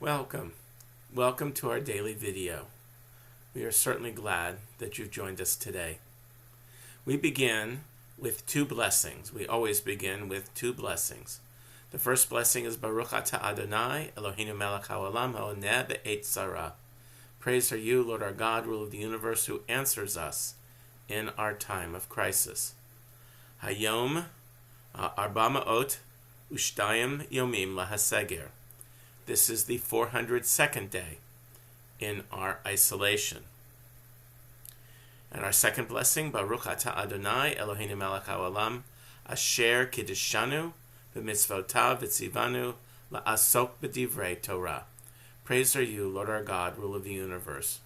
Welcome. Welcome to our daily video. We are certainly glad that you've joined us today. We begin with two blessings. We always begin with two blessings. The first blessing is Baruch Atah Adonai, Eloheinu melech haolam ha'oneh b'eit tzara. Praise are you, Lord our God, ruler of the universe, who answers us in our time of crisis. Hayom arba ma'ot u'shtayim yomim lahaseger. This is the 402nd day in our isolation. And our second blessing, Baruch Atah Adonai, Eloheinu melech haolam, asher kiddushanu b'mitzvotav v'tzivanu la'asok b'divrei Torah. Praise are you, Lord our God, ruler of the universe,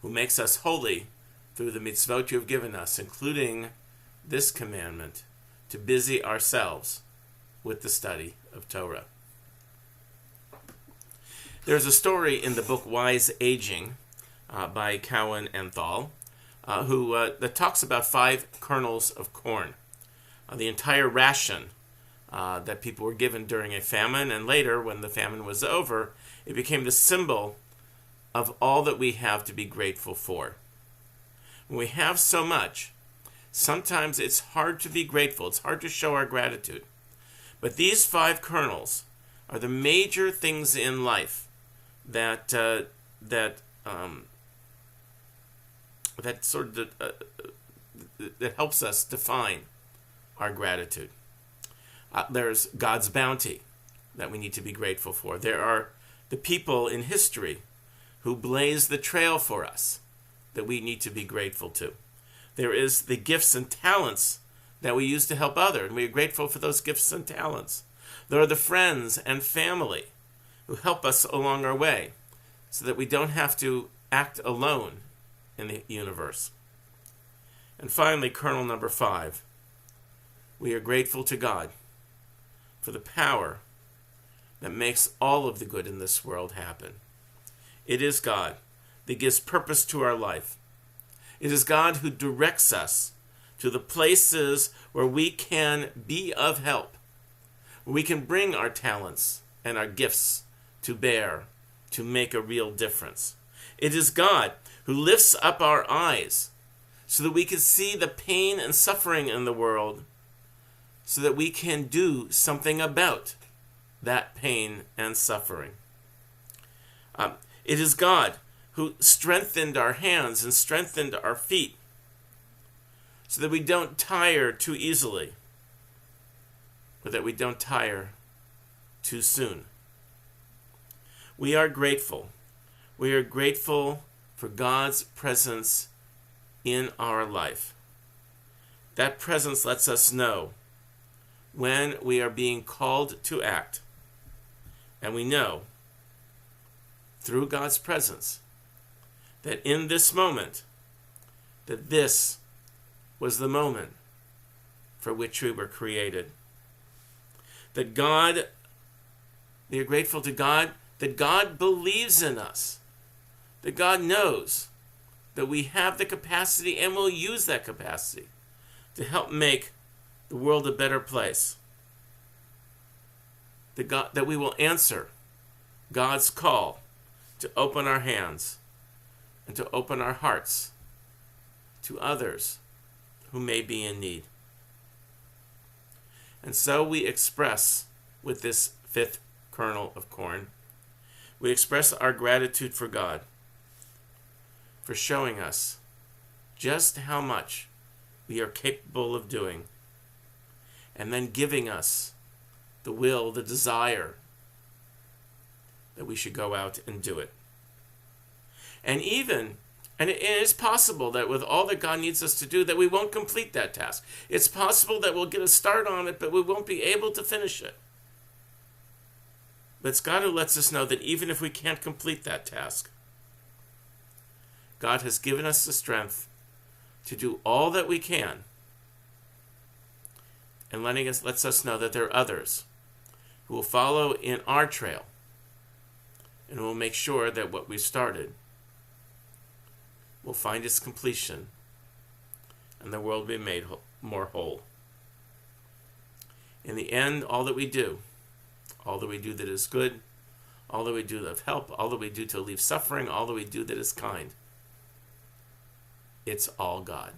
who makes us holy through the mitzvot you have given us, including this commandment, to busy ourselves with the study of Torah. There's a story in the book Wise Aging by Cowan and Thal, that talks about 5 kernels of corn, the entire ration that people were given during a famine, and later, when the famine was over, it became the symbol of all that we have to be grateful for. When we have so much, sometimes it's hard to be grateful. It's hard to show our gratitude. But these 5 kernels are the major things in life that helps us define our gratitude. There's God's bounty that we need to be grateful for. There are the people in history who blazed the trail for us that we need to be grateful to. There is the gifts and talents that we use to help others, and we are grateful for those gifts and talents. There are the friends and family who help us along our way so that we don't have to act alone in the universe. And finally, kernel number 5, we are grateful to God for the power that makes all of the good in this world happen. It is God that gives purpose to our life. It is God who directs us to the places where we can be of help, where we can bring our talents and our gifts to bear, to make a real difference. It is God who lifts up our eyes so that we can see the pain and suffering in the world, so that we can do something about that pain and suffering. It is God who strengthened our hands and strengthened our feet so that we don't tire too easily, or that we don't tire too soon. We are grateful. We are grateful for God's presence in our life. That presence lets us know when we are being called to act. And we know, through God's presence, that in this moment, that this was the moment for which we were created. That God, we are grateful to God, that God believes in us, that God knows that we have the capacity and will use that capacity to help make the world a better place. That we will answer God's call to open our hands and to open our hearts to others who may be in need. And so we express, with this 5th kernel of corn, we express our gratitude for God for showing us just how much we are capable of doing, and then giving us the will, the desire that we should go out and do it. And it is possible that with all that God needs us to do, that we won't complete that task. It's possible that we'll get a start on it, but we won't be able to finish it. But it's God who lets us know that even if we can't complete that task, God has given us the strength to do all that we can, and lets us know that there are others who will follow in our trail and will make sure that what we started will find its completion and the world will be made more whole. In the end, all that we do that is good, all that we do of help, all that we do to relieve suffering, all that we do that is kind. It's all God.